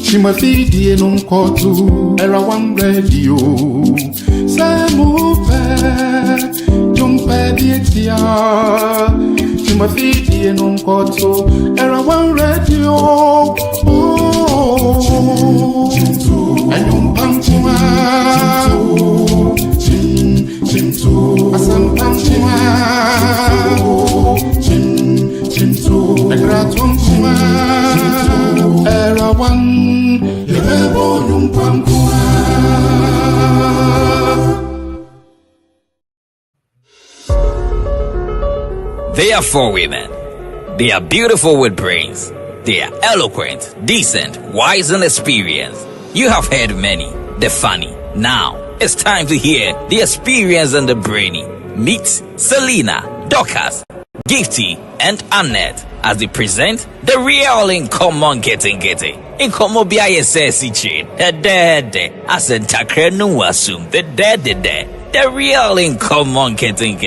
Chimafidi non kotu era one radio. Jumpe bietia. Chimafidi non kotu era one radio. Oh, ayum pampuma. Chintu, asam pampuma. Chintu, ekratum kuma. Era one, lebo yung pampuma. They are four women. They are beautiful with brains. They are eloquent, decent, wise, and experienced. You have heard many, the funny. Now, it's time to hear the experience and the brainy. Meet Selena, Dorcas, Gifty, and Annette as they present the real in common getting. In common BISS chain, the dead, as in Takrenu assume the dead, the real in common getting.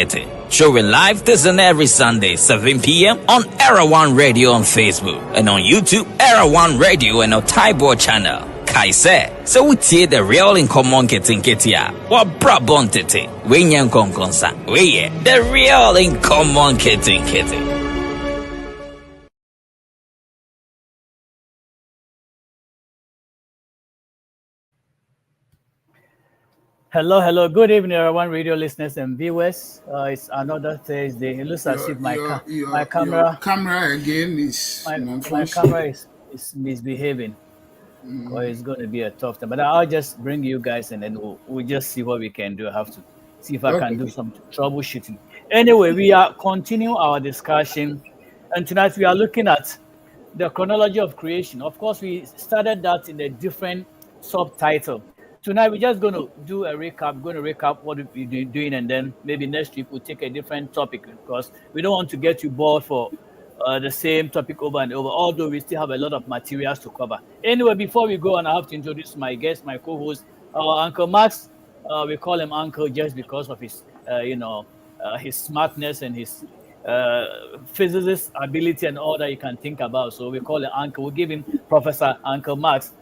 Showing live this and every Sunday, 7 p.m. on Era One Radio on Facebook and on YouTube, Era One Radio and on Taibo channel. Kaise, so we see the real in common getting ya. What brabon tete, we nyan konkonsa, we the real in common getting. Hello. Good evening, everyone, radio listeners and viewers. It's another Thursday. It looks as if my camera. Your camera again is my camera is misbehaving. Or it's going to be a tough time. But I'll just bring you guys and then we'll just see what we can do. I have to see if I can do some troubleshooting. Anyway, we are continuing our discussion. And tonight we are looking at the chronology of creation. Of course, we started that in a different subtitle. Tonight, we're just going to do a recap. We're going to recap what we've been doing, and then maybe next week we'll take a different topic because we don't want to get you bored for the same topic over and over, although we still have a lot of materials to cover. Anyway, before we go on, I have to introduce my guest, my co-host, our Uncle Max. We call him Uncle just because of his, his smartness and his physicist ability and all that you can think about. So we call him Uncle. We'll give him Professor Uncle Max.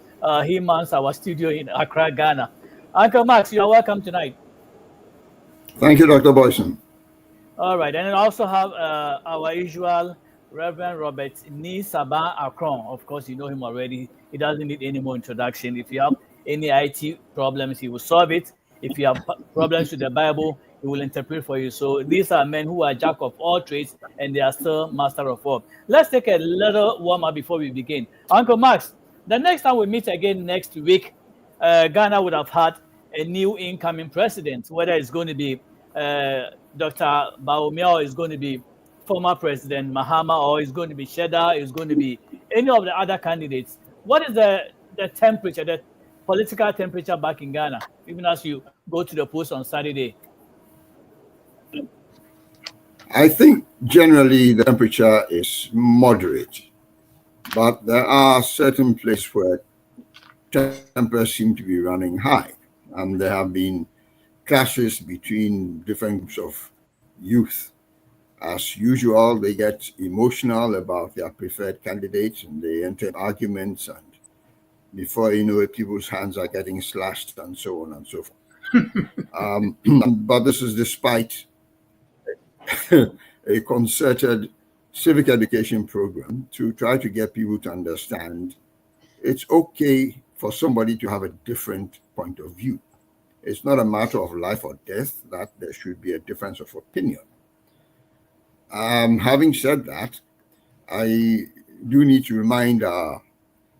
He mans our studio in Accra, Ghana. Uncle Max, you are welcome tonight. Thank you, Dr. Boyson. All right, and then also have our usual Reverend Robert Nisaban Akron. Of course, you know him already. He doesn't need any more introduction. If you have any IT problems, he will solve it. If you have problems with the Bible, he will interpret for you. So these are men who are jack of all trades, and they are still master of all. Let's take a little warm-up before we begin. Uncle Max, the next time we meet again next week, Ghana would have had a new incoming president, whether it's going to be Dr. Bawumia or it's going to be former President Mahama or it's going to be Sheda, it's going to be any of the other candidates. What is the temperature, the political temperature back in Ghana, even as you go to the polls on Saturday? I think generally the temperature is moderate. But there are certain places where temperatures seem to be running high. And there have been clashes between different groups of youth. As usual, they get emotional about their preferred candidates and they enter arguments. And before you know it, people's hands are getting slashed and so on and so forth. But this is despite a concerted civic education program to try to get people to understand it's okay for somebody to have a different point of view. It's not a matter of life or death that there should be a difference of opinion. Having said that, I do need to remind our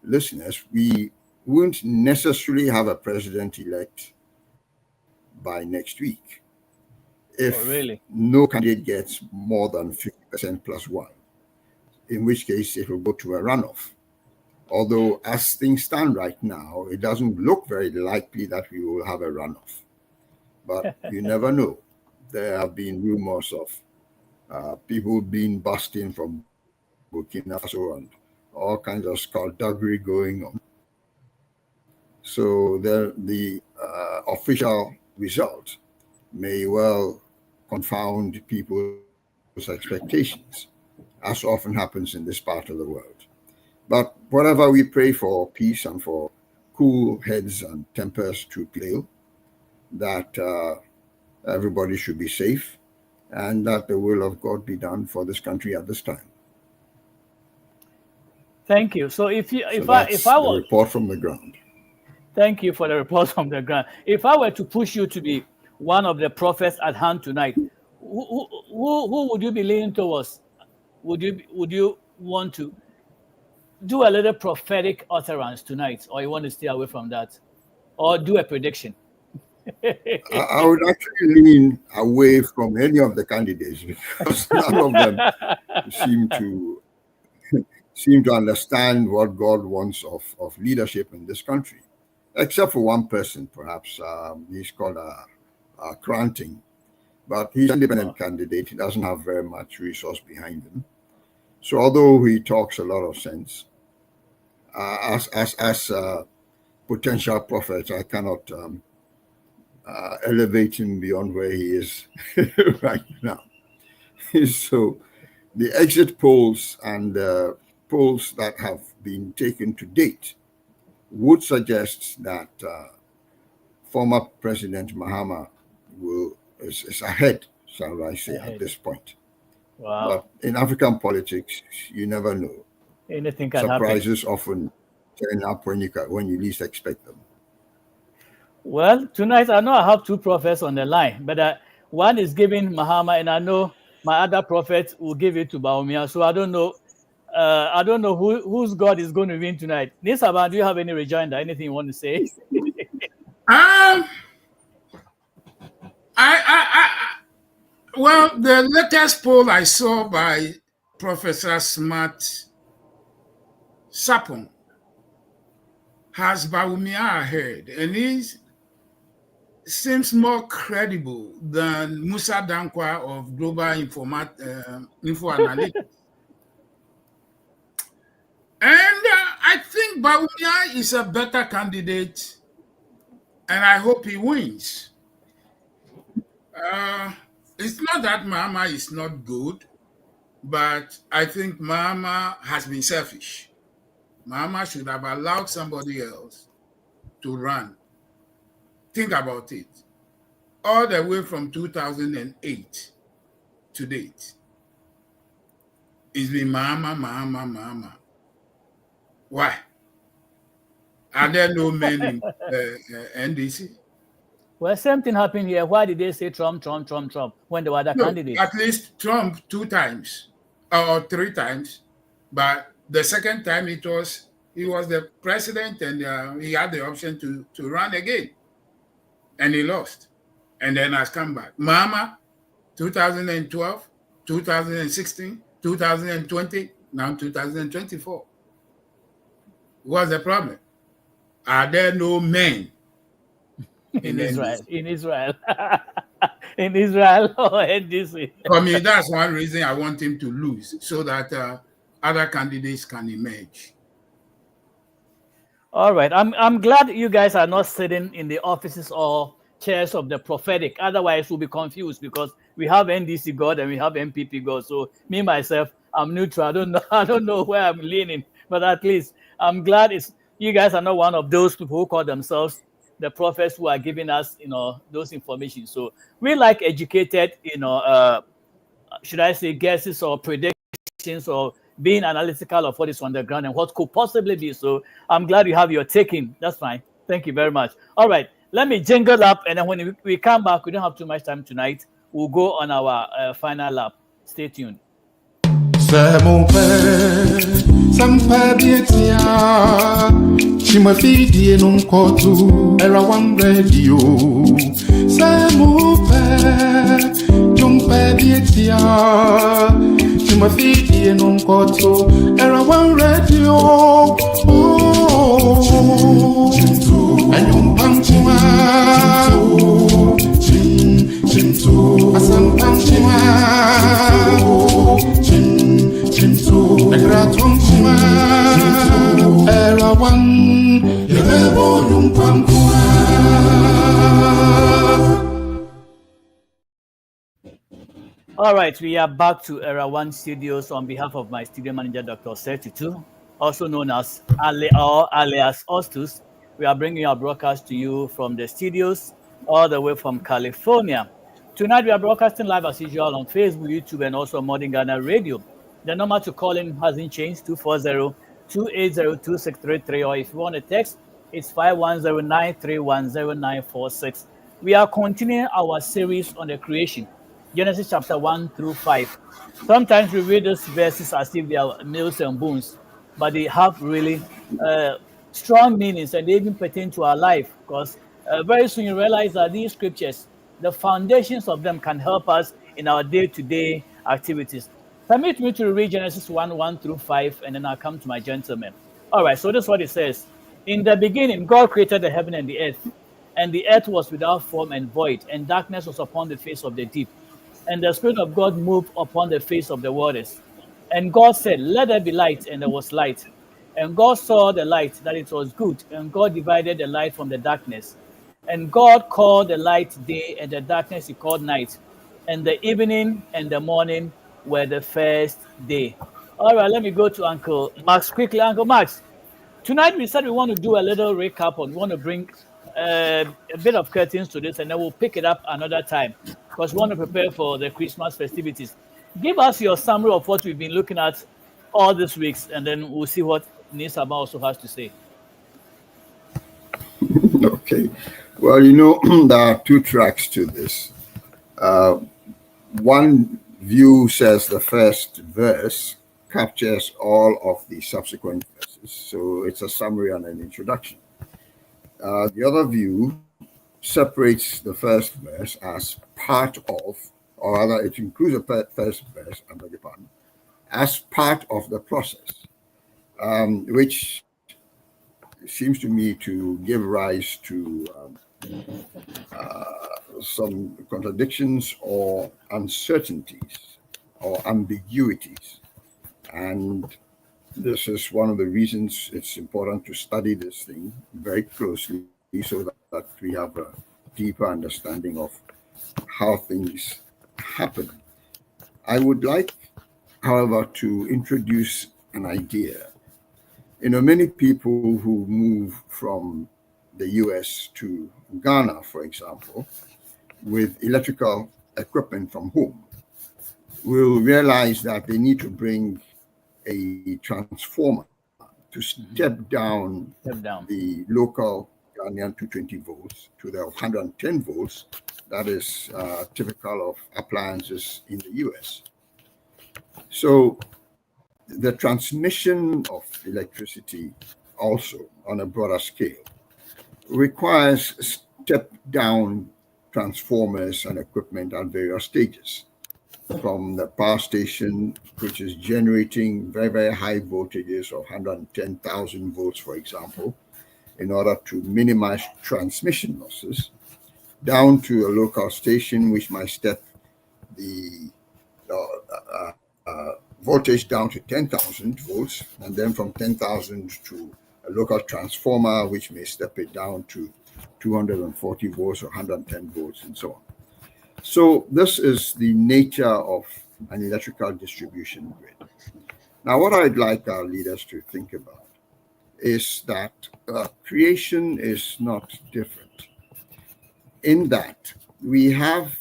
listeners we won't necessarily have a president-elect by next week if no candidate gets more than 50% plus one, in which case it will go to a runoff. Although as things stand right now, it doesn't look very likely that we will have a runoff. But you never know. There have been rumors of people being busting from Burkina Faso and all kinds of skullduggery going on. So the official result may well confound people's expectations, as often happens in this part of the world. But whatever we pray for peace and for cool heads and tempers to prevail, that everybody should be safe, and that the will of God be done for this country at this time. Thank you. So if I the report from the ground. Thank you for the report from the ground. If I were to push you to be one of the prophets at hand tonight, who would you be leaning towards? Would you want to do a little prophetic utterance tonight, or you want to stay away from that, or do a prediction? I would actually lean away from any of the candidates because none of them seem to understand what God wants of leadership in this country, except for one person, perhaps. He's called Cranting, but he's an independent candidate. He doesn't have very much resource behind him. So although he talks a lot of sense, as a potential prophet, I cannot elevate him beyond where he is right now. So the exit polls and polls that have been taken to date would suggest that former President Mahama is ahead, shall I say, at this point. Wow. But in African politics, you never know. Anything can Surprises happen. often turn up when you least expect them. Well, tonight I know I have two prophets on the line, but one is giving Mahama, and I know my other prophet will give it to Baumia. So I don't know whose God is going to win tonight. Nisaba, do you have any rejoinder? Anything you want to say? Well, the latest poll I saw by Professor Smart Sapon has Baumia ahead, and he seems more credible than Musa Dankwa of Global Info Analytics. And I think Baumia is a better candidate, and I hope he wins. It's not that Mahama is not good, but I think Mahama has been selfish. Mahama should have allowed somebody else to run. Think about it. All the way from 2008 to date, it's been Mahama. Why? Are there no men in NDC? Well, same thing happened here. Why did they say Trump when there were other candidates? At least Trump 2 times or 3 times, but the second time he was the president, and he had the option to run again, and he lost, and then has come back. Mahama, 2012, 2016, 2020, now 2024. What's the problem? Are there no men in Israel? In Israel. In Israel or NDC? For me, that's one reason I want him to lose, so that other candidates can emerge. All right. I'm glad you guys are not sitting in the offices or chairs of the prophetic. Otherwise, we'll be confused because we have NDC God and we have MPP God. So me, myself, I'm neutral. I don't know where I'm leaning, but at least I'm glad you guys are not one of those people who call themselves the prophets who are giving us, those information. So we like educated, should I say guesses or predictions or being analytical of what is on the ground and what could possibly be. So I'm glad you have your taking. That's fine. Thank you very much. All right. Let me jingle up, and then when we come back, we don't have too much time tonight. We'll go on our final lap. Stay tuned. Chimafidi nunkotu era one radio. Jumpe dietia. Chimafidi nunkotu era one radio. Oh, and pampuma. Chintu, asam pampuma. Chintu, negratumuma. Era one, yebo yumpampuma. All right, we are back to Era One Studios on behalf of my studio manager, Dr. Sertutu, also known as alias Ostus. We are bringing our broadcast to you from the studios all the way from California. Tonight, we are broadcasting live as usual on Facebook, YouTube, and also Modern Ghana Radio. The number to call in hasn't changed 240-280-2633, or if you want to text, it's 510-931-0946. We are continuing our series on the creation. Genesis chapter 1 through 5. Sometimes we read those verses as if they are nails and bones, but they have really uh, strong meanings and they even pertain to our life because very soon you realize that these scriptures, the foundations of them can help us in our day to day activities. Permit me to read Genesis 1 1 through 5, and then I'll come to my gentlemen. All right, so this is what it says. In the beginning, God created the heaven and the earth was without form and void, and darkness was upon the face of the deep, and the Spirit of God moved upon the face of the waters. And God said, let there be light, and there was light. And God saw the light, that it was good, and God divided the light from the darkness. And God called the light day, and the darkness he called night. And the evening and the morning were the first day. All right, let me go to Uncle Max quickly. Uncle Max, tonight we said we want to do a little recap on, we want to bring a bit of curtains to this, and then we'll pick it up another time because we want to prepare for the Christmas festivities. Give us your summary of what we've been looking at all these weeks, and then we'll see what Nisaba also has to say. Okay. Well, there are two tracks to this. One view says the first verse captures all of the subsequent verses, so it's a summary and an introduction. The other view separates the first verse as part of, or rather, it includes the first verse, I beg your pardon, as part of the process, which seems to me to give rise to some contradictions or uncertainties or ambiguities. And this is one of the reasons it's important to study this thing very closely so that we have a deeper understanding of how things happen. I would like, however, to introduce an idea. Many people who move from the US to Ghana, for example, with electrical equipment from home, will realize that they need to bring a transformer to step down the local Ghanaian 220 volts to the 110 volts that is typical of appliances in the US. So the transmission of electricity also on a broader scale requires step down transformers and equipment at various stages, from the power station, which is generating very, very high voltages of 110,000 volts, for example, in order to minimize transmission losses, down to a local station, which might step the voltage down to 10,000 volts, and then from 10,000 to a local transformer, which may step it down to 240 volts or 110 volts, and so on. So this is the nature of an electrical distribution grid. Now, what I'd like our leaders to think about is that creation is not different in that we have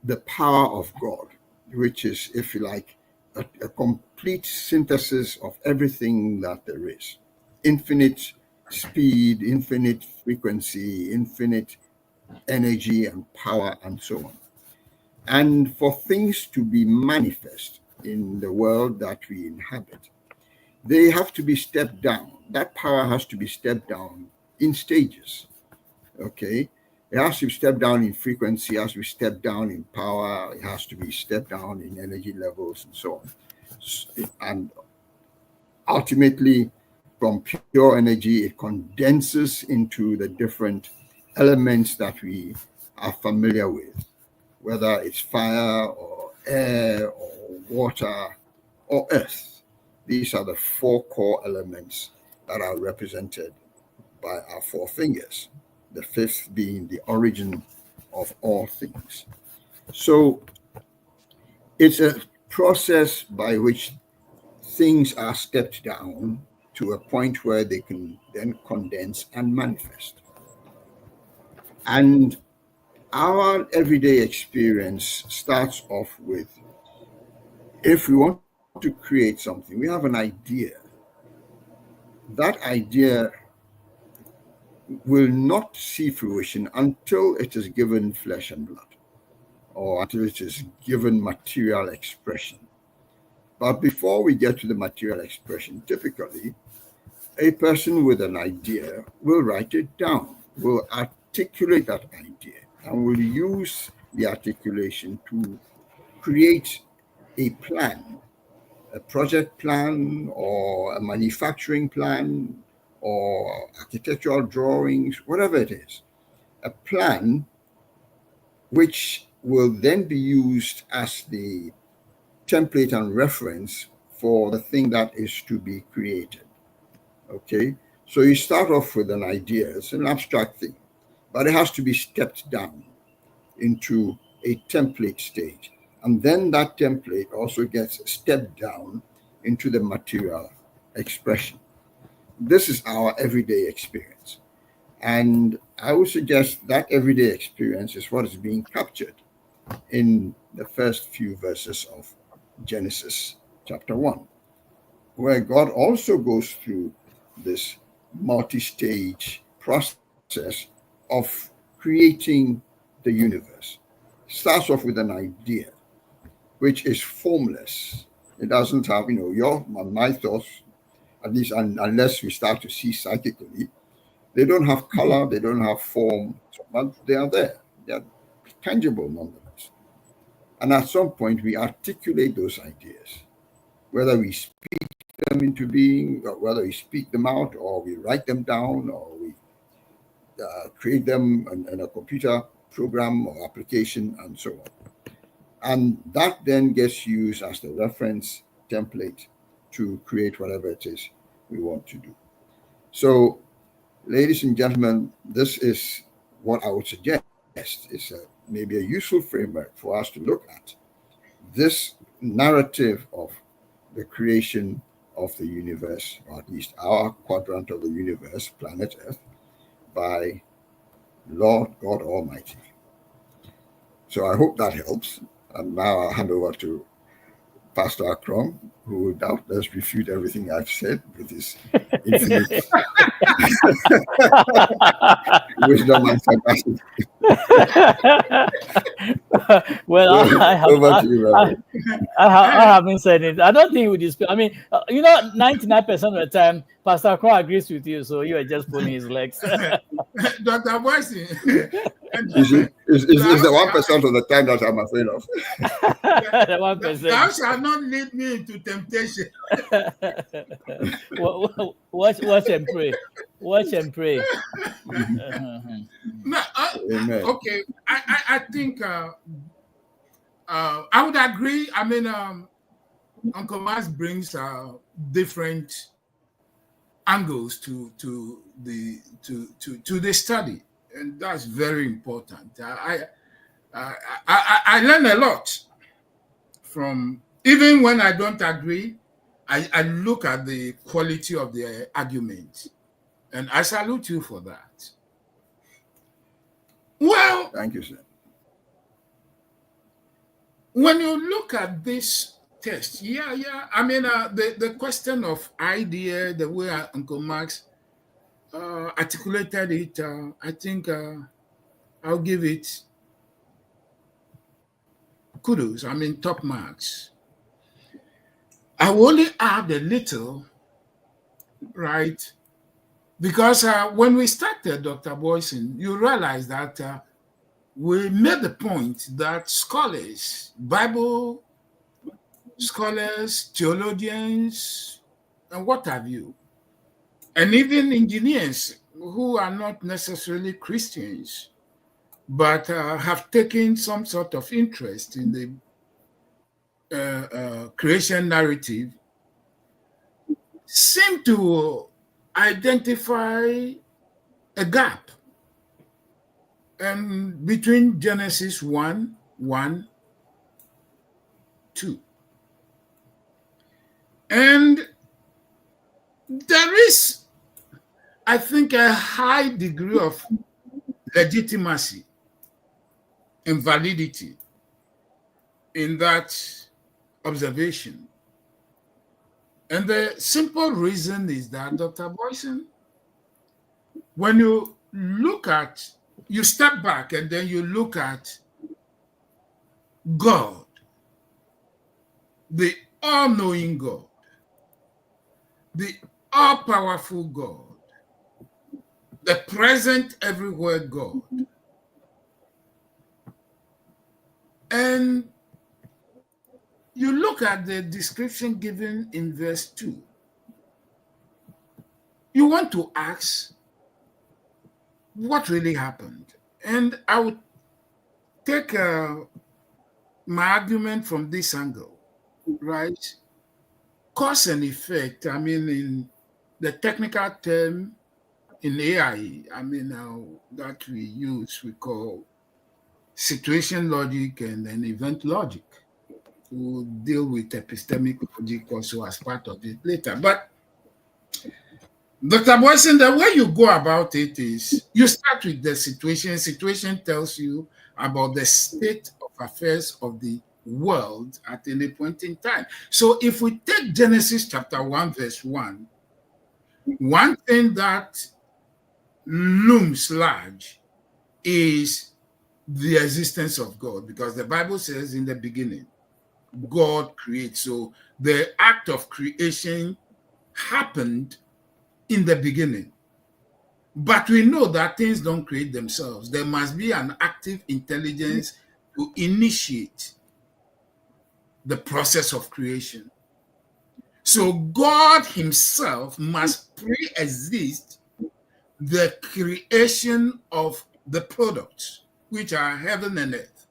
the power of God, which is, if you like, a complete synthesis of everything that there is. Infinite speed, infinite frequency, infinite energy and power, and so on. And for things to be manifest in the world that we inhabit, they have to be stepped down. That power has to be stepped down in stages. Okay? It has to be stepped down in frequency, it has to be stepped down in power, it has to be stepped down in energy levels, and so on. And ultimately, from pure energy, it condenses into the different elements that we are familiar with, whether it's fire or air or water or earth. These are the four core elements that are represented by our four fingers, the fifth being the origin of all things. So It's a process by which things are stepped down to a point where they can then condense and manifest. And our everyday experience starts off with, if we want to create something, we have an idea. That idea will not see fruition until it is given flesh and blood, or until it is given material expression. But before we get to the material expression, typically, a person with an idea will write it down, will articulate that idea, and will use the articulation to create a plan, a project plan, or a manufacturing plan, or architectural drawings, whatever it is. A plan which will then be used as the template and reference for the thing that is to be created. Okay? So you start off with an idea, it's an abstract thing, but it has to be stepped down into a template stage. And then that template also gets stepped down into the material expression. This is our everyday experience. And I would suggest that everyday experience is what is being captured in the first few verses of Genesis chapter 1, where God also goes through this multi-stage process of creating the universe. Starts off with an idea, which is formless. It doesn't have, my thoughts, at least unless we start to see psychically. They don't have color, they don't have form, but they are there. They are tangible nonetheless. And at some point, we articulate those ideas, whether we speak them into being, or whether we speak them out, or we write them down, or we create them in a computer program or application, and so on. And that then gets used as the reference template to create whatever it is we want to do. So, ladies and gentlemen, this is what I would suggest is maybe a useful framework for us to look at. This narrative of the creation of the universe, or at least our quadrant of the universe, planet Earth, by Lord God Almighty. So I hope that helps. And now I'll hand over to Pastor Akron, who will doubtless refute everything I've said with his infinite wisdom and sagacity. Well, Over to you, Reverend. I haven't said it. I don't think we dispute. I mean, 99% of the time, Pastor Crow agrees with you, so you are just pulling his legs. Dr. Boyce, Is the 1% of the time that I'm afraid of. The 1%. Thou shalt not lead me into temptation. Watch and pray. Watch and pray. No, Amen. okay, I think I would agree. I mean, Uncle Mas brings different angles to the study, and that's very important. I learn a lot from, even when I don't agree. I look at the quality of the argument, and I salute you for that. Well, Thank you, sir. When you look at this test, I mean, the question of idea, the way Uncle Max articulated it, I think I'll give it kudos. I mean, top marks. I will only add a little, right? Because when we started, Dr. Boyson, you realize that we made the point that scholars, Bible scholars, theologians, and what have you, and even engineers who are not necessarily Christians, but have taken some sort of interest in the creation narrative, seem to identify a gap between Genesis 1:1 And there is, I think, a high degree of legitimacy and validity in that observation. And the simple reason is that, Dr. Boyson, when you look at, you step back and then you look at God, the all-knowing God, the all-powerful God, the present everywhere God. And you look at the description given in verse 2. You want to ask, what really happened? And I would take my argument from this angle, right? Cause and effect, I mean, in the technical term in AI, I mean, that we use, we call situation logic and then event logic. We'll deal with epistemic logic also as part of it later. But Dr. Boyson, the way you go about it is you start with the situation. Situation tells you about the state of affairs of the world at any point in time. So if we take Genesis chapter 1, verse 1, one thing that looms large is the existence of God, because the Bible says in the beginning, God creates. So the act of creation happened in the beginning. But we know that things don't create themselves. There must be an active intelligence to initiate the process of creation. So God himself must pre-exist the creation of the products, which are heaven and earth.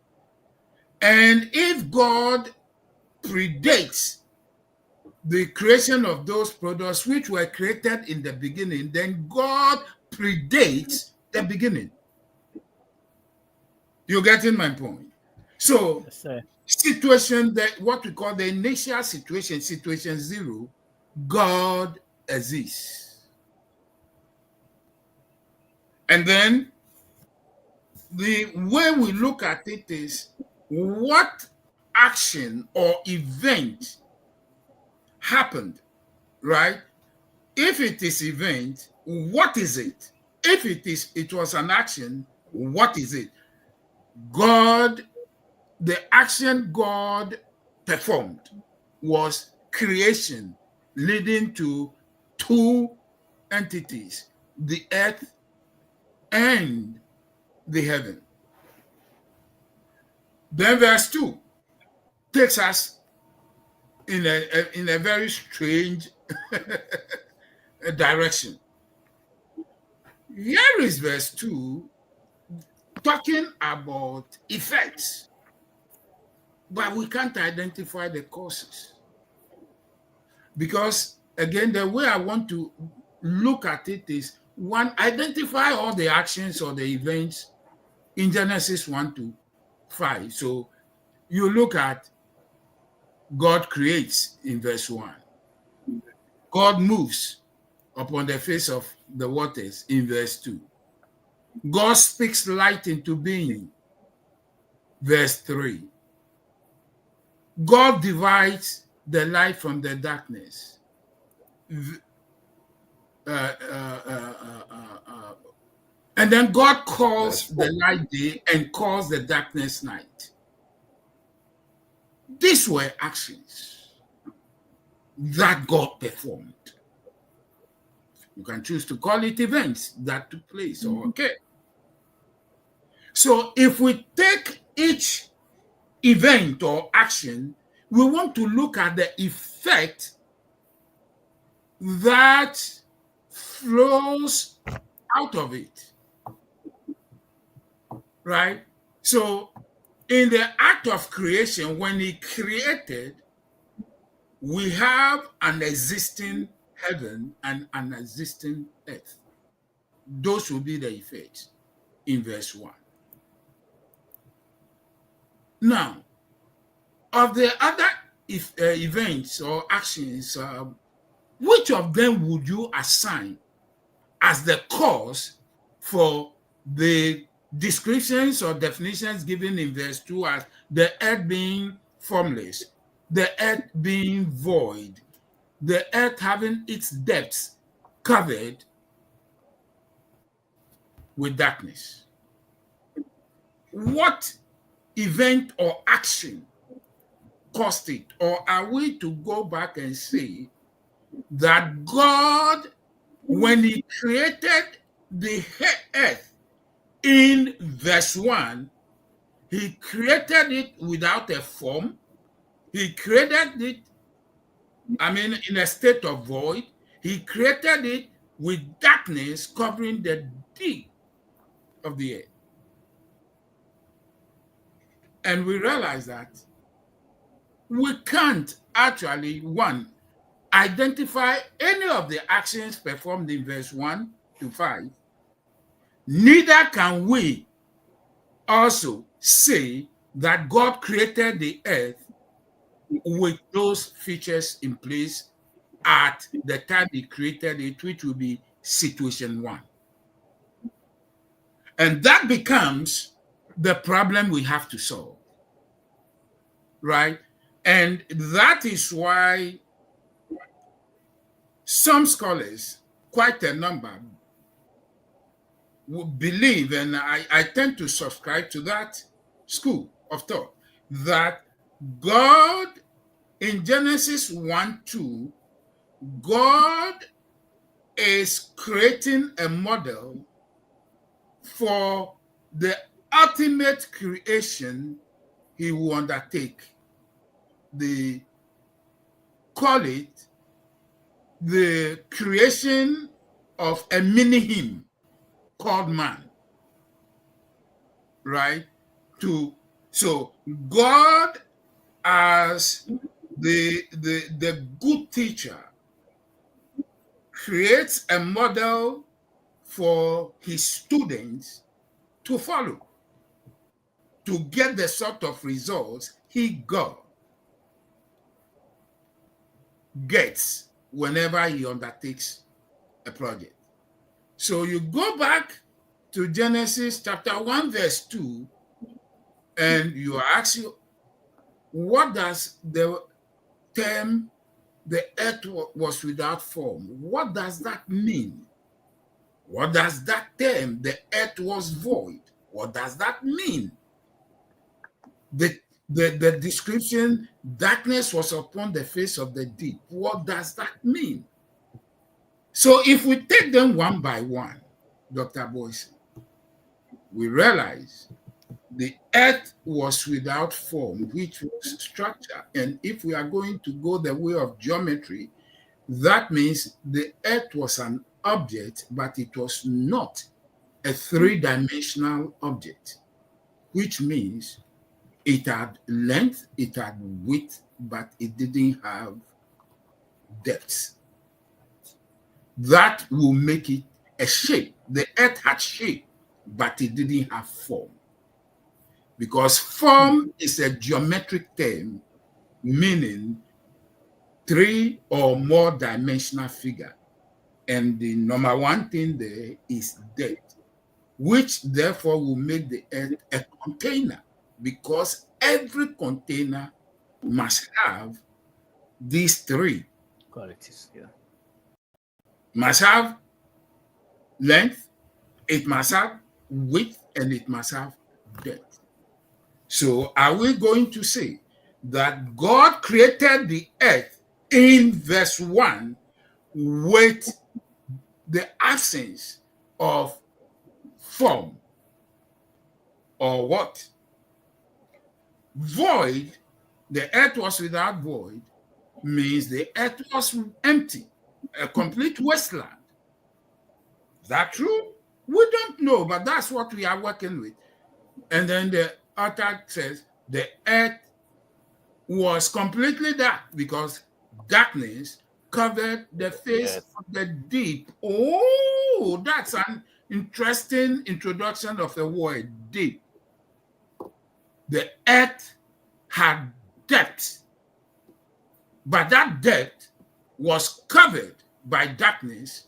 And if God predates the creation of those products which were created in the beginning, then God predates the beginning. You're getting my point? So, Yes, situation, that what we call the initial situation, situation 0, God exists. And then the way we look at it is, what action or event happened, right? If it is event, what is it? If it was an action, what is it? God, the action God performed was creation, leading to two entities, the earth and the heaven. Then verse 2 takes us in a very strange direction. Here is verse 2 talking about effects, but we can't identify the causes. Because, again, the way I want to look at it is, one, identify all the actions or the events in Genesis 1 to 5. So you look at God creates in verse 1. God moves upon the face of the waters in verse 2. God speaks light into being, verse 3. God divides the light from the darkness, and then God calls the light day and calls the darkness night. These were actions that God performed. You can choose to call it events that took place or occurred. So if we take each event or action, we want to look at the effect that flows out of it, right? So in the act of creation, when he created, we have an existing heaven and an existing earth. Those will be the effects in verse 1. Now, of the other events or actions, which of them would you assign as the cause for the descriptions or definitions given in verse 2 as the earth being formless, the earth being void, the earth having its depths covered with darkness? What event or action caused it? Or are we to go back and say that God, when he created the earth in verse 1, he created it without a form. He created it, in a state of void. He created it with darkness covering the deep of the earth. And we realize that we can't actually, one, identify any of the actions performed in verse 1 to 5. Neither can we also say that God created the earth with those features in place at the time he created it, which will be situation 1. And that becomes the problem we have to solve, right? And that is why some scholars, quite a number, believe, and I tend to subscribe to that school of thought, that God, in Genesis 1-2, God is creating a model for the ultimate creation he will undertake. They call it the creation of a mini him called man, right? So God, as the good teacher, creates a model for his students to follow, to get the sort of results he gets whenever he undertakes a project. So you go back to Genesis chapter 1, verse 2, and you are asking, what does the term the earth was without form, what does that mean? What does that term, the earth was void, what does that mean? The description, darkness was upon the face of the deep, what does that mean? So if we take them one by one, Dr. Boyce, we realize the earth was without form, which was structure. And if we are going to go the way of geometry, that means the earth was an object, but it was not a three-dimensional object, which means it had length, it had width, but it didn't have depth. That will make it a shape. The earth had shape, but it didn't have form. Because form is a geometric term, meaning three or more dimensional figure. And the number one thing there is depth, which therefore will make the earth a container, because every container must have these three qualities. Yeah. Must have length, it must have width, and it must have depth. So are we going to say that God created the earth in verse 1 with the absence of form, or what? Void, the earth was without void, means the earth was empty, a complete wasteland. Is that true? We don't know, but that's what we are working with. And then the author says the earth was completely dark because darkness covered the face of the deep. Oh, that's an interesting introduction of the word deep. The earth had depth. but that depth was covered by darkness.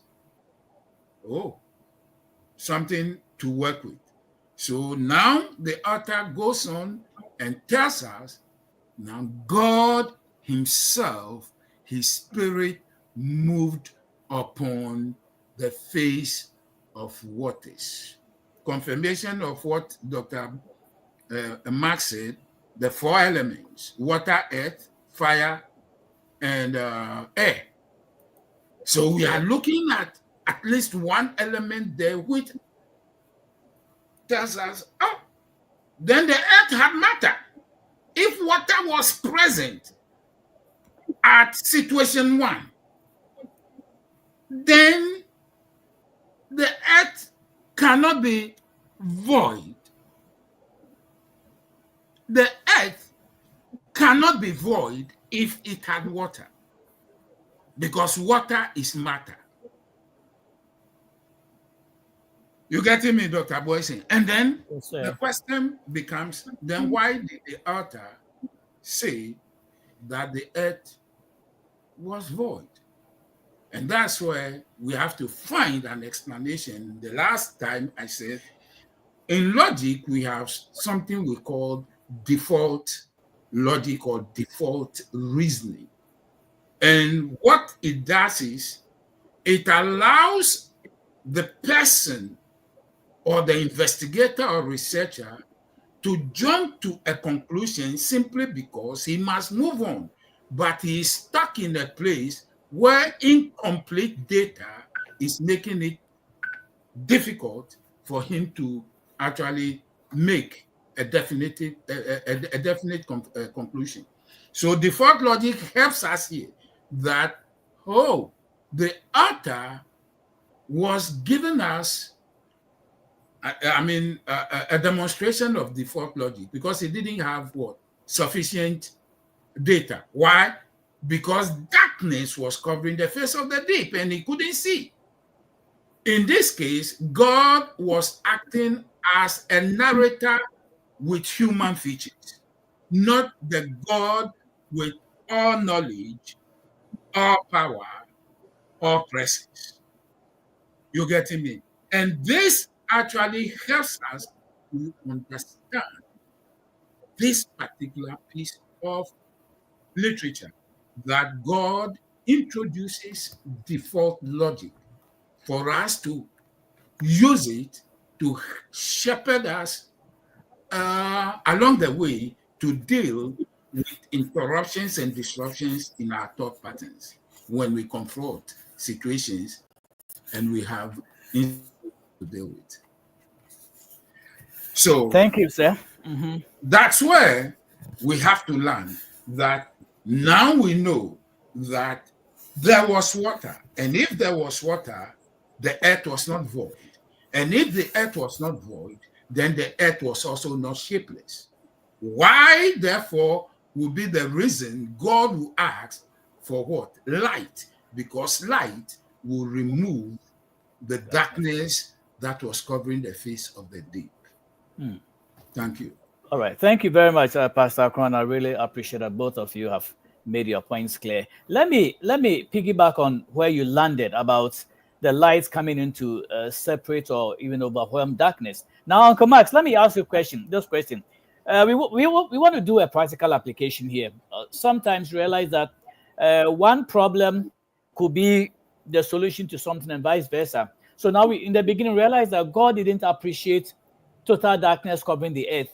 Oh, something to work with. So now the author goes on and tells us, now God himself, his spirit moved upon the face of waters. Confirmation of what Dr. Mark said, the four elements: water, earth, fire, and air. So we are looking at least one element there which tells us, oh, then the earth had matter. If water was present at situation 1, then the earth cannot be void. The earth cannot be void if it had water, because water is matter. You getting me, Dr. Boyson? And then Yes, the sir. question becomes, then why did the author say that the earth was void? And that's where we have to find an explanation. The last time I said, in logic, we have something we call default logic or default reasoning. And what it does is it allows the person or the investigator or researcher to jump to a conclusion simply because he must move on, but he is stuck in a place where incomplete data is making it difficult for him to actually make a definite conclusion. So default logic helps us here that, oh, the author was giving us a demonstration of default logic because he didn't have what? Sufficient data. Why? Because darkness was covering the face of the deep and he couldn't see. In this case, God was acting as a narrator with human features, not the God with all knowledge, all power, all presence. You getting me? And this actually helps us to understand this particular piece of literature, that God introduces default logic for us to use it to shepherd us along the way to deal with interruptions and disruptions in our thought patterns when we confront situations and we have to deal with. So Thank you, sir. that's where we have to learn that now we know that there was water. And if there was water, the earth was not void. And if the earth was not void, then the earth was also not shapeless. Why, therefore, would be the reason God will ask for what? Light. Because light will remove the darkness that was covering the face of the deep. Thank you. All right. Thank you very much, Pastor Kron. I really appreciate that both of you have made your points clear. Let me piggyback on where you landed about the lights coming into separate or even overwhelm darkness. Now, Uncle Max, let me ask you a question. This question. We want to do a practical application here. Sometimes realize that one problem could be the solution to something and vice versa. So now we, in the beginning, realize that God didn't appreciate total darkness covering the earth.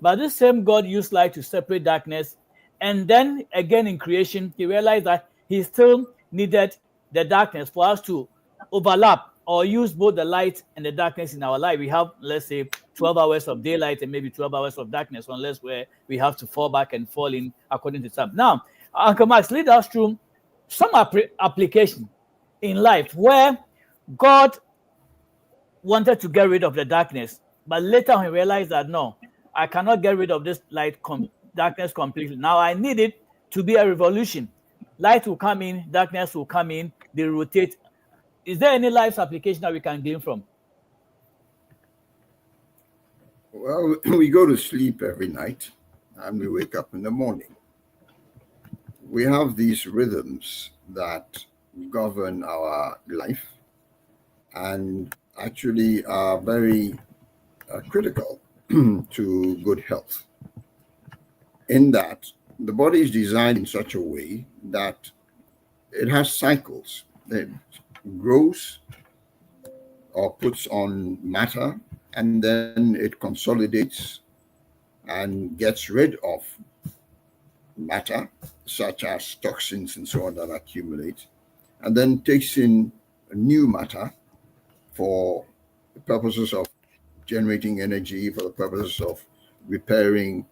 But this same God used light to separate darkness. And then again in creation, he realized that he still needed the darkness for us to overlap or use both the light and the darkness in our life. We have, let's say, 12 hours of daylight and maybe 12 hours of darkness, unless we have to fall back and fall in according to some. Now, Uncle Max, lead us through some application in life where God wanted to get rid of the darkness, but later he realized that no, I cannot get rid of this darkness completely. Now I need it to be a revolution. Light will come in, darkness will come in, they rotate. Is there any life application that we can gain from? Well, we go to sleep every night and we wake up in the morning. we have these rhythms that govern our life and actually are very critical to good health. In that, the body is designed in such a way that it has cycles. It grows or puts on matter, and then it consolidates and gets rid of matter, such as toxins and so on that accumulate, and then takes in new matter for the purposes of generating energy, for the purposes of repairing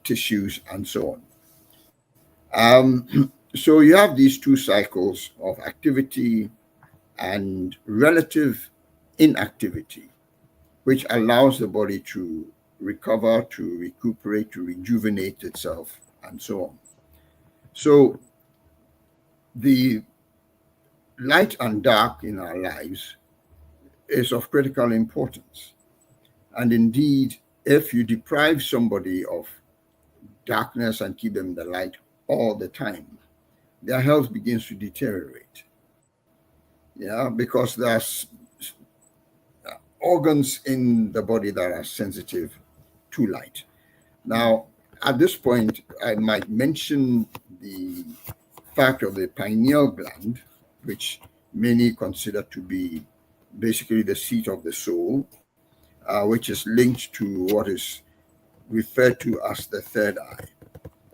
tissues, and so on. So you have these two cycles of activity and relative inactivity, which allows the body to recover, to recuperate, to rejuvenate itself, and so on. So the light and dark in our lives is of critical importance. And indeed, if you deprive somebody of darkness and keep them in the light all the time, their health begins to deteriorate. Yeah, because there's organs in the body that are sensitive to light. Now, at this point, I might mention the fact of the pineal gland, which many consider to be basically the seat of the soul, which is linked to what is referred to as the third eye,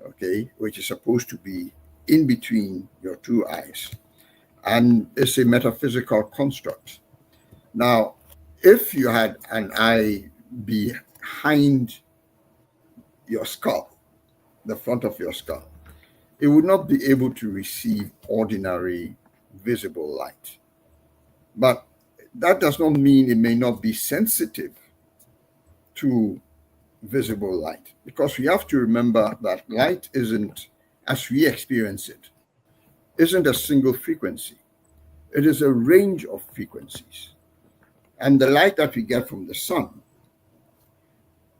okay, which is supposed to be in between your two eyes. And it's a metaphysical construct. Now, if you had an eye behind your skull, the front of your skull, it would not be able to receive ordinary visible light. But that does not mean it may not be sensitive to visible light, because we have to remember that light isn't, as we experience it, isn't a single frequency. It is a range of frequencies. And the light that we get from the sun,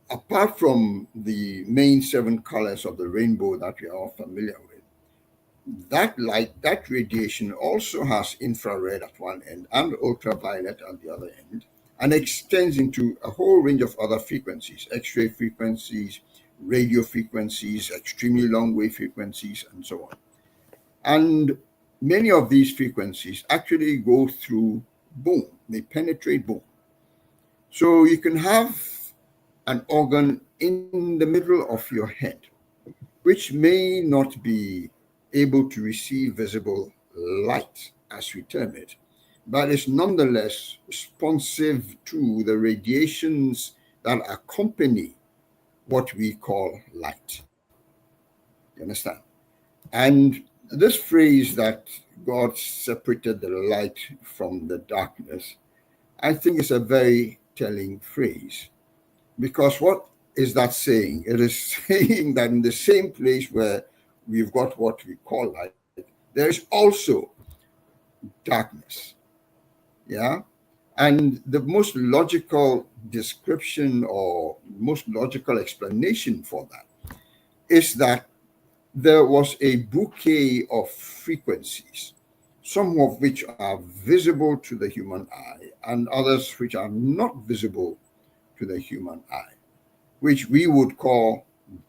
apart from the main 7 colors of the rainbow that we are all familiar with, that light, that radiation also has infrared at one end and ultraviolet at the other end, and extends into a whole range of other frequencies, X-ray frequencies, radio frequencies, extremely long wave frequencies, and so on. And many of these frequencies actually go through bone, they penetrate bone. So you can have an organ in the middle of your head, which may not be able to receive visible light, as we term it, but is nonetheless responsive to the radiations that accompany what we call light. You understand? And this phrase that God separated the light from the darkness, I think is a very telling phrase. Because what is that saying? It is saying that in the same place where we've got what we call light, there is also darkness. Yeah? And the most logical description or most logical explanation for that is that there was a bouquet of frequencies, some of which are visible to the human eye and others which are not visible to the human eye, which we would call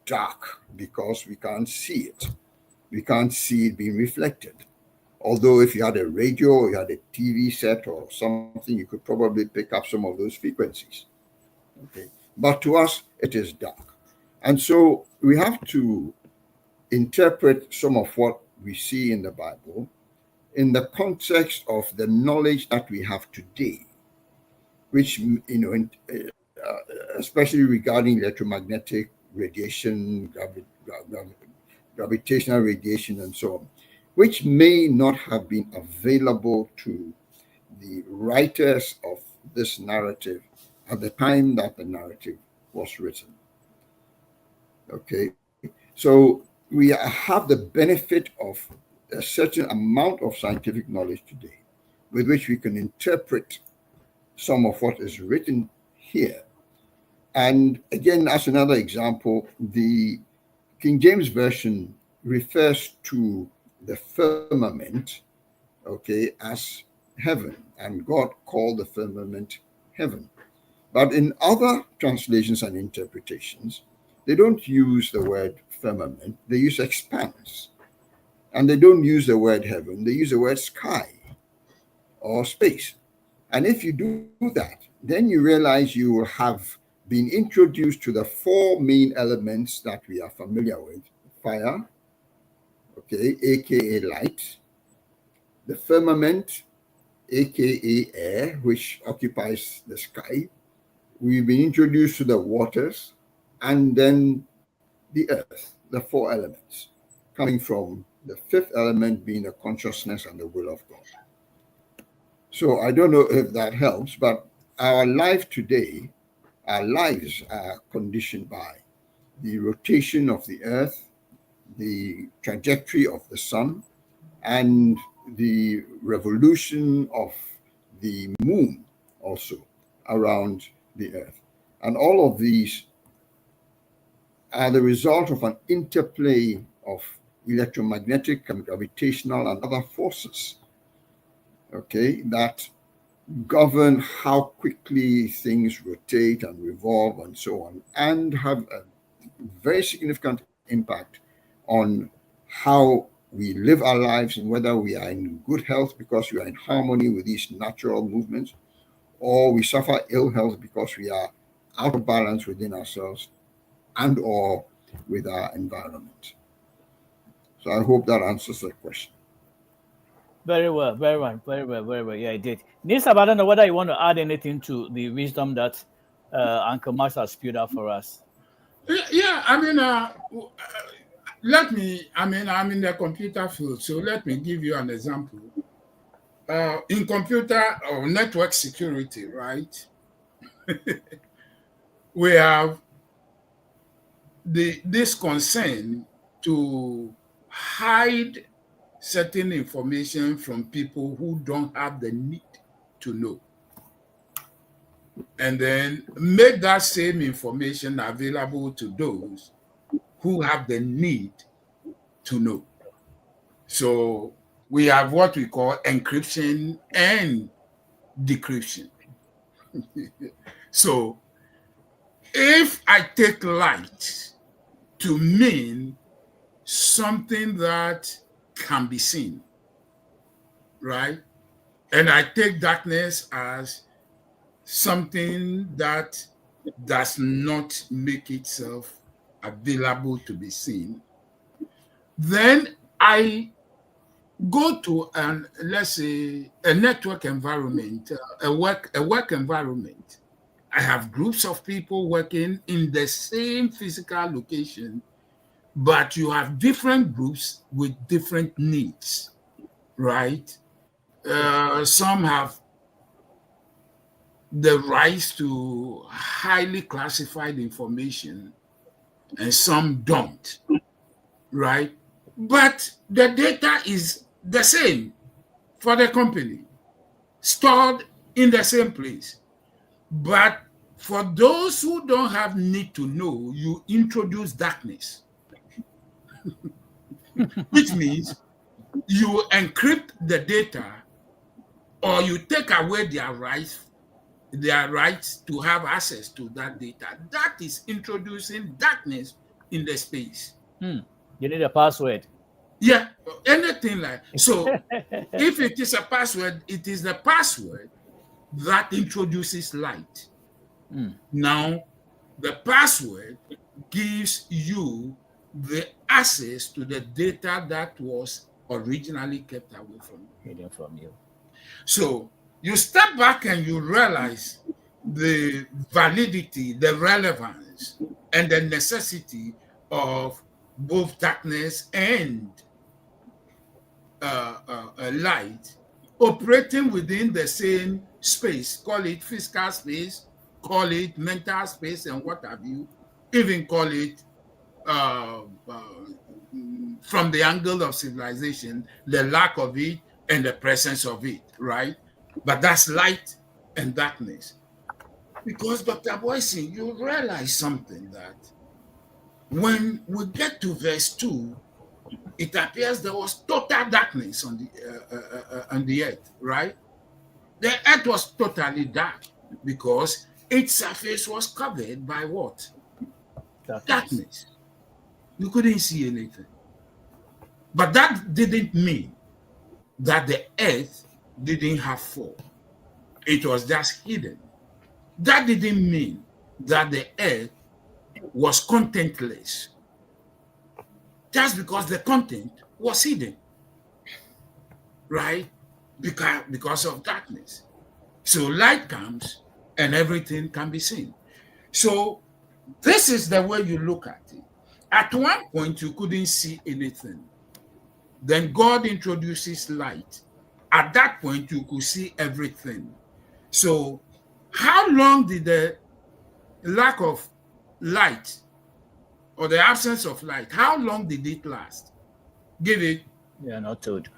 dark because we can't see it. We can't see it being reflected. Although if you had a radio or you had a TV set or something, you could probably pick up some of those frequencies. Okay. But to us, it is dark. And so we have to interpret some of what we see in the Bible in the context of the knowledge that we have today, which, especially regarding electromagnetic radiation, gravitational radiation, and so on, which may not have been available to the writers of this narrative at the time that the narrative was written. Okay, so we have the benefit of a certain amount of scientific knowledge today with which we can interpret some of what is written here. And again, as another example, the King James Version refers to the firmament, okay, as heaven, and God called the firmament heaven. But in other translations and interpretations, they don't use the word firmament, they use expanse. And they don't use the word heaven, they use the word sky or space. And if you do that, then you realize you will have been introduced to the four main elements that we are familiar with: fire, okay, aka light, the firmament, aka air, which occupies the sky. We've been introduced to the waters, and then the earth, the four elements, coming from the fifth element being the consciousness and the will of God. So I don't know if that helps, but our life today, our lives are conditioned by the rotation of the earth, the trajectory of the sun, and the revolution of the moon also around the earth. And all of these are the result of an interplay of electromagnetic and gravitational and other forces, okay, that govern how quickly things rotate and revolve and so on, and have a very significant impact on how we live our lives and whether we are in good health because we are in harmony with these natural movements, or we suffer ill health because we are out of balance within ourselves and or with our environment. So I hope that answers the question. Very well, very well, very well, very well. Yeah, I did. Nisab, I don't know whether you want to add anything to the wisdom that Uncle Max has spewed out for us. Yeah, I mean, let me, I mean, I'm in the computer field, so let me give you an example. In computer or network security, right, we have this concern to hide certain information from people who don't have the need to know, and then make that same information available to those who have the need to know. So we have what we call encryption and decryption. So if I take light to mean something that can be seen, right? And I take darkness as something that does not make itself available to be seen, then I go to an, let's say, a network environment, a work environment. I have groups of people working in the same physical location, but you have different groups with different needs, right? Some have the rights to highly classified information, and some don't, right? But the data is the same for the company, stored in the same place. But for those who don't have need to know, you introduce darkness, which means you encrypt the data or you take away their rights to have access to that data. That is introducing darkness in the space. You need a password. Yeah, anything like so. If it is a password, it is the password that introduces light. Now, the password gives you the access to the data that was originally kept away from you. Hidden from you. So you step back and you realize the validity, the relevance, and the necessity of both darkness and light operating within the same space. Call it physical space, call it mental space, and what have you. Even call it from the angle of civilization, the lack of it and the presence of it, right? But that's light and darkness. Because Dr. Boyson, you realize something, that when we get to verse 2, it appears there was total darkness on the earth, right? The earth was totally dark because its surface was covered by what? Darkness. Darkness. You couldn't see anything. But that didn't mean that the earth didn't have form. It was just hidden. That didn't mean that the earth was contentless, just because the content was hidden, right? Because of darkness. So light comes and everything can be seen. So this is the way you look at it. At one point, you couldn't see anything. Then God introduces light. At that point, you could see everything. So how long did the lack of light or the absence of light, how long did it last? Give it. We are not told.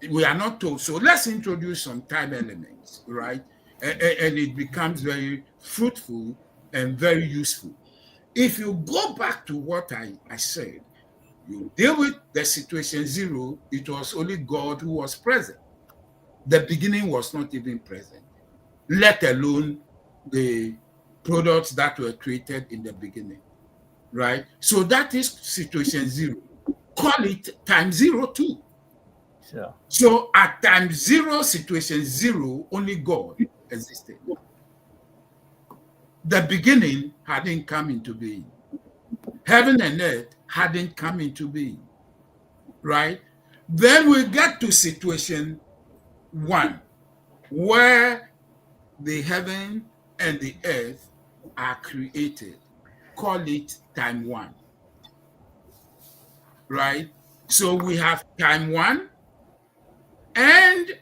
We are not told. So let's introduce some time elements, right? And it becomes very fruitful and very useful. If you go back to what I said, you deal with the situation 0, it was only God who was present. The beginning was not even present, let alone the products that were created in the beginning, right? So that is situation 0. Call it time 0 too. Sure. So at time 0, situation 0, only God existed. The beginning hadn't come into being. Heaven and earth hadn't come into being, right? Then we get to situation 1, where the heaven and the earth are created. Call it time 1, right? So we have time 1 and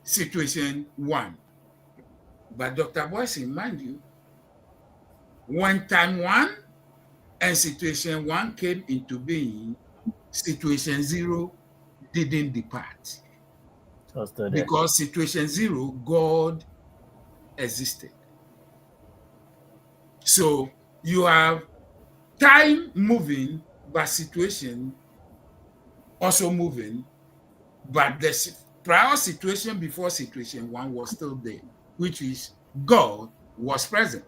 situation 1. But Dr. Boyson, mind you, when time 1 and situation 1 came into being, situation 0 didn't depart. Because situation 0, God existed. So you have time moving, but situation also moving, but the prior situation before situation 1 was still there, which is God was present.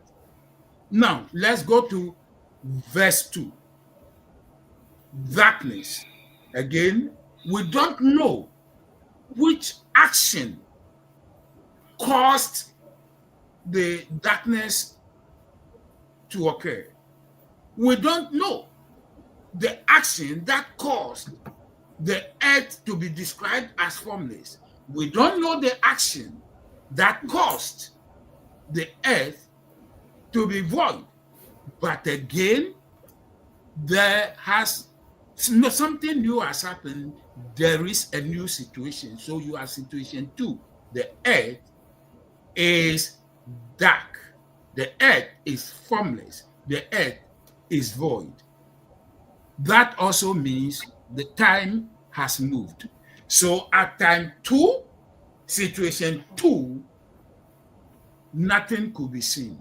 Now, let's go to verse 2. Darkness. Again, we don't know which action caused the darkness to occur. We don't know the action that caused the earth to be described as formless. We don't know the action that caused the earth to be void. But again, there has something new has happened. There is a new situation. So you have situation 2. The earth is dark. The earth is formless. The earth is void. That also means the time has moved. So at time 2, situation 2, nothing could be seen.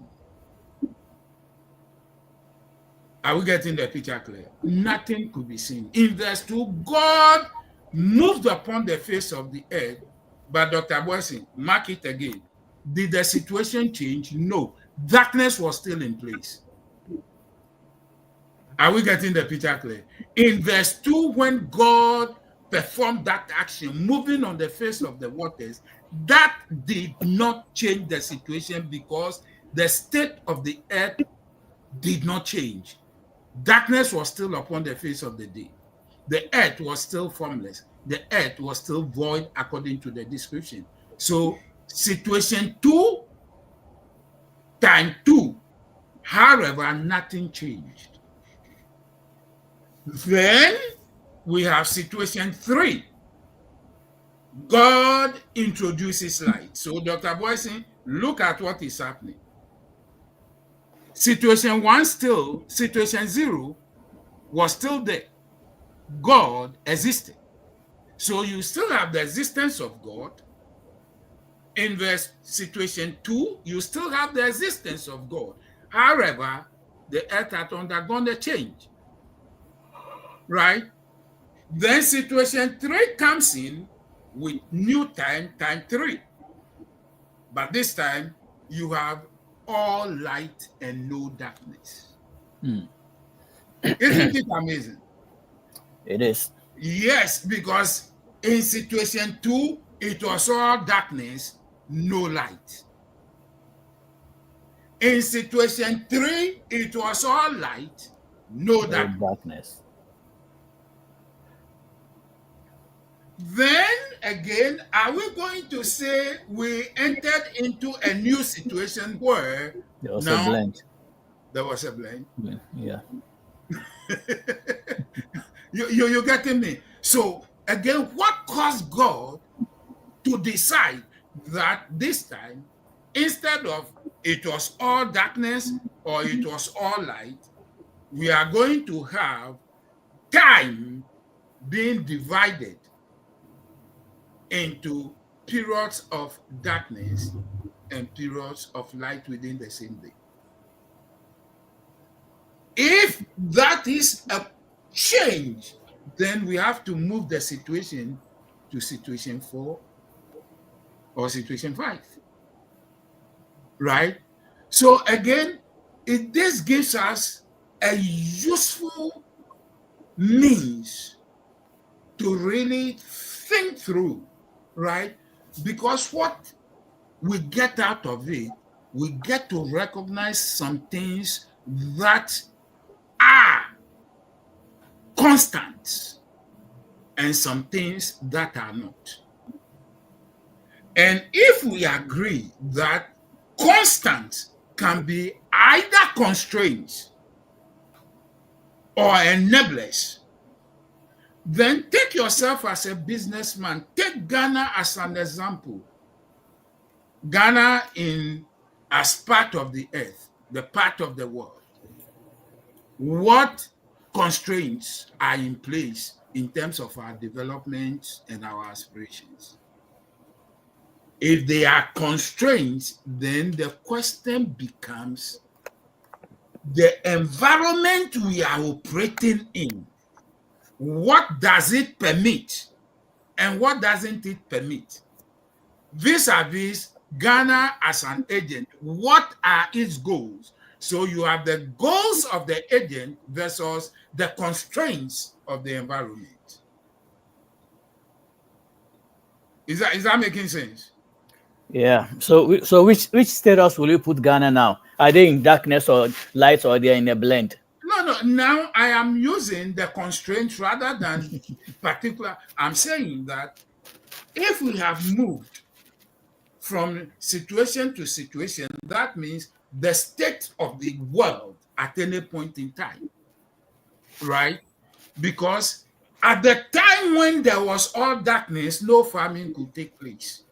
Are we getting the picture clear? Nothing could be seen. In verse 2, God moved upon the face of the earth. But Dr. Boyson, mark it again. Did the situation change? No. Darkness was still in place. Are we getting the picture clear? In verse 2, when God performed that action, moving on the face of the waters, that did not change the situation because the state of the earth did not change. Darkness was still upon the face of the day. The earth was still formless. The earth was still void according to the description. So situation 2, time 2, however, nothing changed. Then we have situation 3. God introduces light. So Dr. Boyson, look at what is happening. Situation 1 still, situation 0 was still there. God existed. So you still have the existence of God. In verse situation 2, you still have the existence of God. However, the earth had undergone a change, right? Then situation 3 comes in with new time 3. But this time you have all light and no darkness. Isn't it amazing? It is. Yes, because in situation 2, it was all darkness, no light. In situation 3, it was all light, no No darkness. darkness. Then again, are we going to say we entered into a new situation where There was a now blend. there was a blend? Yeah. You're getting me? So again, what caused God to decide that this time, instead of it was all darkness or it was all light, we are going to have time being divided into periods of darkness and periods of light within the same day? If that is a change, then we have to move the situation to situation 4 or situation 5. Right? So again, this gives us a useful means to really think through, right? Because what we get out of it, we get to recognize some things that are constant and some things that are not. And if we agree that constant can be either constraints or enablers, then take yourself as a businessman. Take Ghana as an example. Ghana as part of the earth, the part of the world. What constraints are in place in terms of our development and our aspirations? If they are constraints, then the question becomes the environment we are operating in. What does it permit and what doesn't it permit? Vis-a-vis Ghana as an agent, what are its goals? So you have the goals of the agent versus the constraints of the environment. Is that making sense? Yeah. So which status will you put Ghana now? Are they in darkness or light, or they are in a blend? No. Now I am using the constraints rather than particular. I'm saying that if we have moved from situation to situation, that means the state of the world at any point in time, right? Because at the time when there was all darkness, no farming could take place.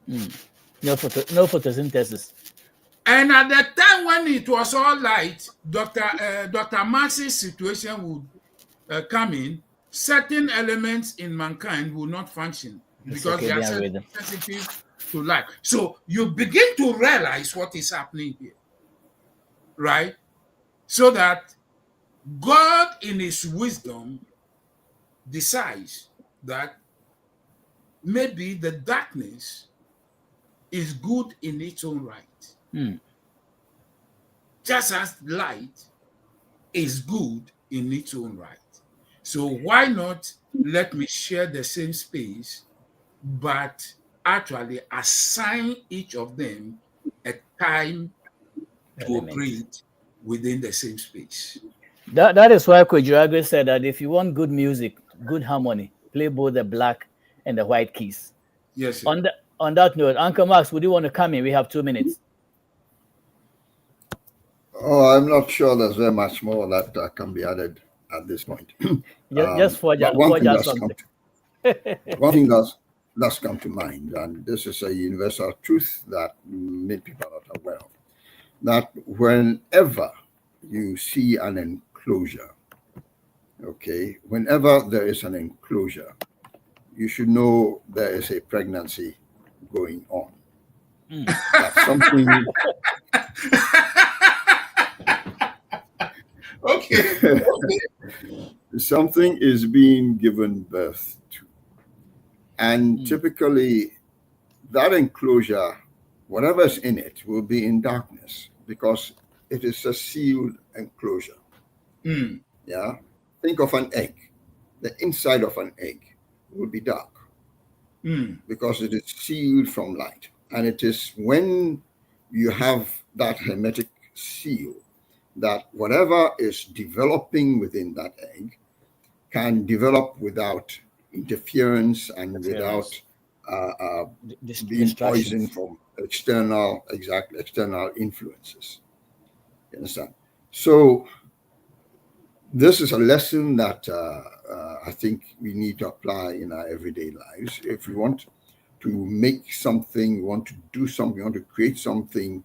No photosynthesis. And at the time when it was all light, Dr. Marx's situation would come in. Certain elements in mankind will not function because they are sensitive to light. So you begin to realize what is happening here, right? So that God in his wisdom decides that maybe the darkness is good in its own right. Just as light is good in its own right. So why not let me share the same space, but actually assign each of them a time to operate within the same space. That is why Kojirago said that if you want good music, good harmony, play both the black and the white keys. Yes, sir. On that note, Uncle Max, would you want to come in? We have 2 minutes. Oh, I'm not sure there's very much more that can be added at this point. Just for one something. One thing that's come to mind, and this is a universal truth that many people are not aware of, that whenever you see an enclosure, okay, whenever there is an enclosure, you should know there is a pregnancy going on. That's something. Okay. something is being given birth to. And typically, that enclosure, whatever's in it, will be in darkness because it is a sealed enclosure. Mm. Yeah. Think of an egg. The inside of an egg will be dark Mm. because it is sealed from light. And it is when you have that hermetic seal that whatever is developing within that egg can develop without interference and without being poisoned Distractions. from external influences. You understand? So this is a lesson that I think we need to apply in our everyday lives. If we want to make something, we want to do something, we want to create something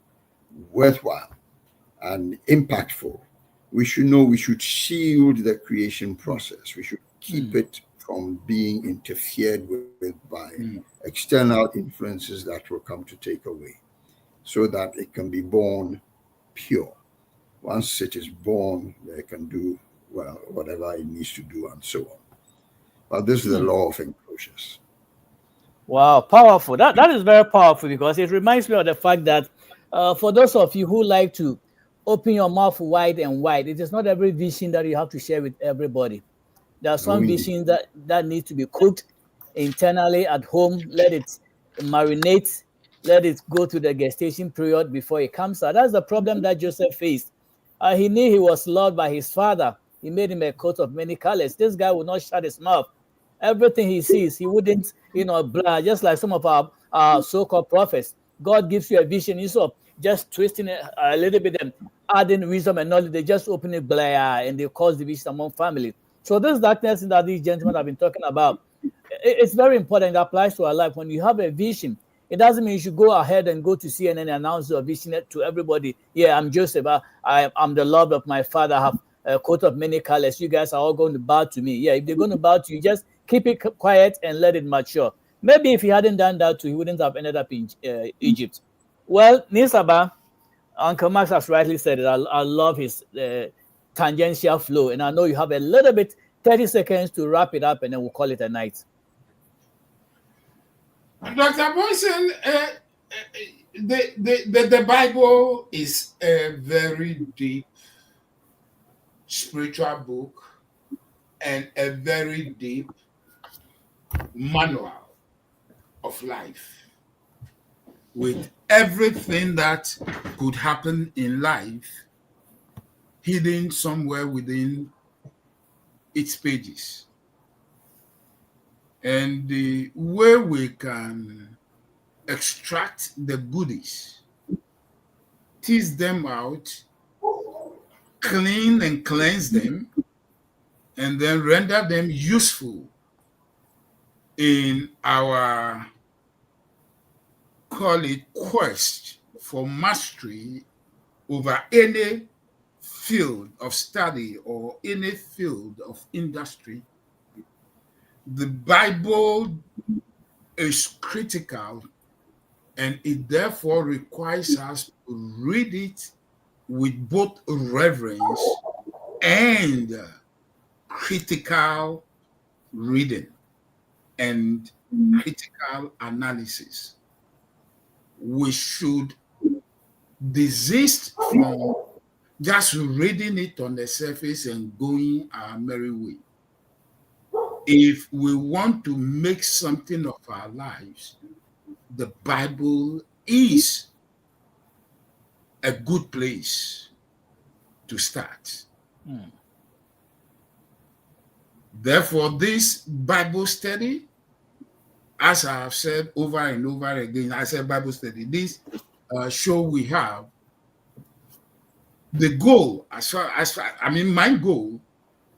worthwhile and impactful, we should know we should shield the creation process. We should keep it from being interfered with by external influences that will come to take away, so that it can be born pure. Once it is born, it can do well whatever it needs to do and so on. But this is the law of enclosures. Wow, powerful. That is very powerful because it reminds me of the fact that for those of you who like to open your mouth wide and wide, it is not every vision that you have to share with everybody. There are No, some indeed. visions that need to be cooked internally at home. Let it marinate. Let it go to the gestation period before it comes out. That's the problem that Joseph faced. He knew he was loved by his father. He made him a coat of many colors. This guy would not shut his mouth. Everything he sees, he wouldn't, blah, just like some of our so-called prophets. God gives you a vision, instead of just twisting it a little bit and adding wisdom and knowledge, they just open it blah, and they cause division among family. So this darkness that these gentlemen have been talking about, it's very important. It applies to our life. When you have a vision, it doesn't mean you should go ahead and go to CNN and announce your vision to everybody. Yeah, I'm Joseph. I'm the love of my father. I have a coat of many colors. You guys are all going to bow to me. Yeah, if they're going to bow to you, just keep it quiet and let it mature. Maybe if he hadn't done that too, he wouldn't have ended up in Egypt. Well, Nisaba, Uncle Max has rightly said it. I love his tangential flow. And I know you have a little bit, 30 seconds to wrap it up, and then we'll call it a night. Dr. Boyson, the Bible is a very deep spiritual book and a very deep manual of life with everything that could happen in life hidden somewhere within its pages. And the way we can extract the goodies, tease them out, clean and cleanse them, and then render them useful in our, call it, quest for mastery over any field of study or any field of industry. The Bible is critical, and it therefore requires us to read it with both reverence and critical reading and critical analysis. We should desist from just reading it on the surface and going our merry way. If we want to make something of our lives, the Bible is a good place to start. Therefore, this Bible study, as I have said over and over again, I said Bible study, this show we have, the goal, my goal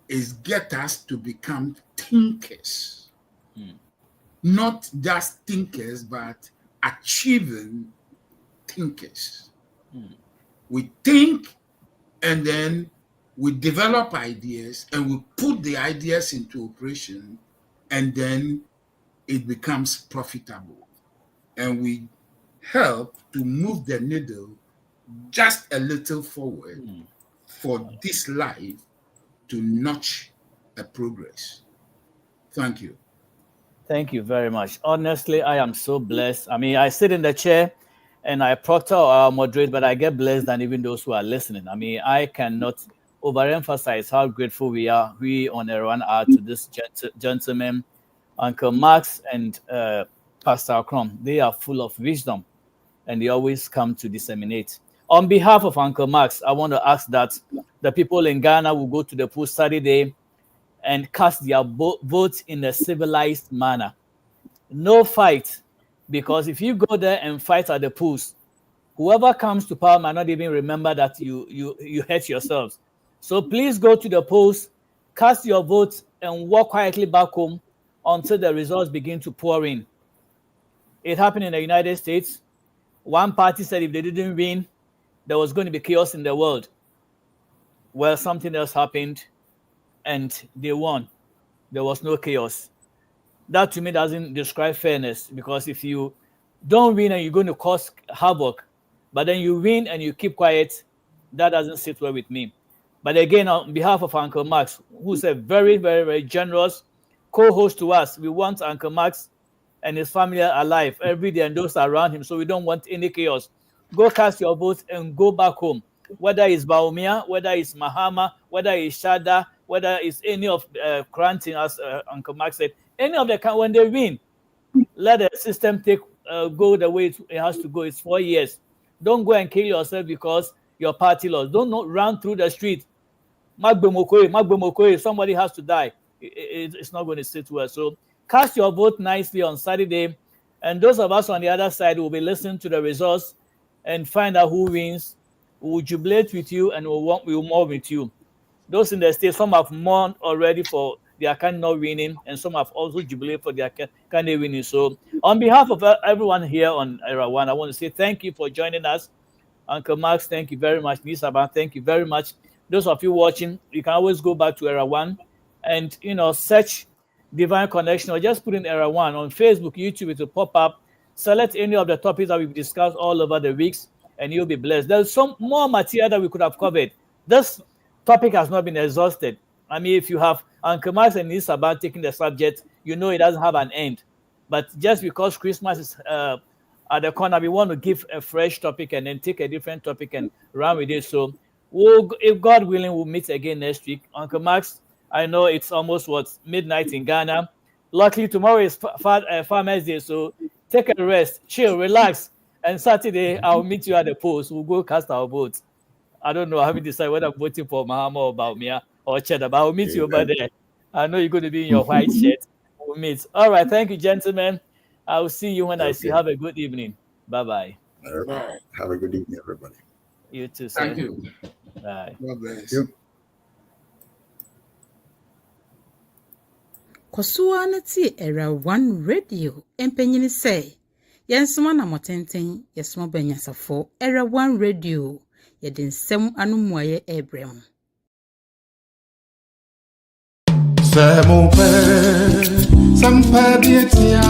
is get us to become thinkers. Not just thinkers, but achieving thinkers. We think, and then we develop ideas, and we put the ideas into operation, and then it becomes profitable. And we help to move the needle just a little forward for this life to notch a progress. Thank you. Thank you very much. Honestly, I am so blessed. I mean, I sit in the chair and I proctor or moderate, but I get blessed than even those who are listening. I mean, I cannot overemphasize how grateful we on Iran are to this gentleman, Uncle Max and Pastor Crom. They are full of wisdom and they always come to disseminate. On behalf of Uncle Max, I want to ask that the people in Ghana will go to the pool Saturday and cast their votes in a civilized manner. No fight, because if you go there and fight at the polls, whoever comes to power might not even remember that you hurt yourselves. So please go to the polls, cast your votes, and walk quietly back home until the results begin to pour in. It happened in the United States. One party said if they didn't win, there was going to be chaos in the world. Well, something else happened, and they won. There was no chaos. That to me doesn't describe fairness, because if you don't win and you're going to cause havoc, but then you win and you keep quiet, that doesn't sit well with me. But again, on behalf of Uncle Max, who's a very, very, very generous co-host to us, we want Uncle Max and his family alive every day and those around him, so we don't want any chaos. Go cast your votes and go back home. Whether it's Baumia, whether it's Mahama, whether it's Shada, whether it's any of Cranton, as Uncle Max said, any of the when they win, let the system go the way it has to go. It's 4 years. Don't go and kill yourself because your party lost. Don't not run through the street. Somebody has to die. It's not going to sit well. So cast your vote nicely on Saturday, and those of us on the other side will be listening to the results and find out who wins. We will jubilate with you and we will mourn with you. Those in the state, some have mourned already for their candidate not winning, and some have also jubilated for their candidate winning. So on behalf of everyone here on Era One, I want to say thank you for joining us. Uncle Max, thank you very much. Nisaba, thank you very much. Those of you watching, you can always go back to Era One and search Divine Connection, or just put in Era One on Facebook, YouTube. It will pop up. Select any of the topics that we've discussed all over the weeks, and you'll be blessed. There's some more material that we could have covered. This topic has not been exhausted. I mean, if you have Uncle Max and Nisaba taking the subject, you know it doesn't have an end. But just because Christmas is at the corner, we want to give a fresh topic and then take a different topic and run with it. So if God willing, we'll meet again next week. Uncle Max, I know it's almost midnight in Ghana. Luckily, tomorrow is Farmers Day, so take a rest, chill, relax. And Saturday, I'll meet you at the polls. We'll go cast our votes. I don't know. I haven't decided whether I'm voting for Mahama or Baumia or Cheddar, but I'll meet you over there. I know you're going to be in your white shirt. We'll meet. All right. Thank you, gentlemen. I'll see you when I see you. Have a good evening. Bye-bye. Bye. Have a good evening, everybody. You too, sir. Thank you. Bye. God bless. You. Kosuwa na ti Era One Radio empenyini say yensoma na motenten yesoma banyasafo Era One Radio yede nsem anomuaye ebrem Sampa bietia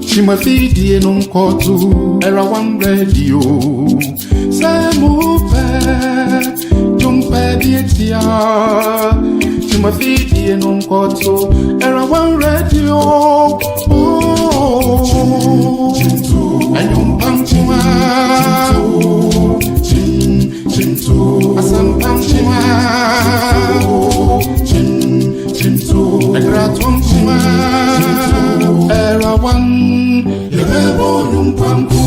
Chimafidi nunkotu Era One Radio Samupe Jumpa bietia Chimafidi nunkotu Era One Radio Ayum pamchima Chintu Asam pamchima Era One, Yebo Numpampu.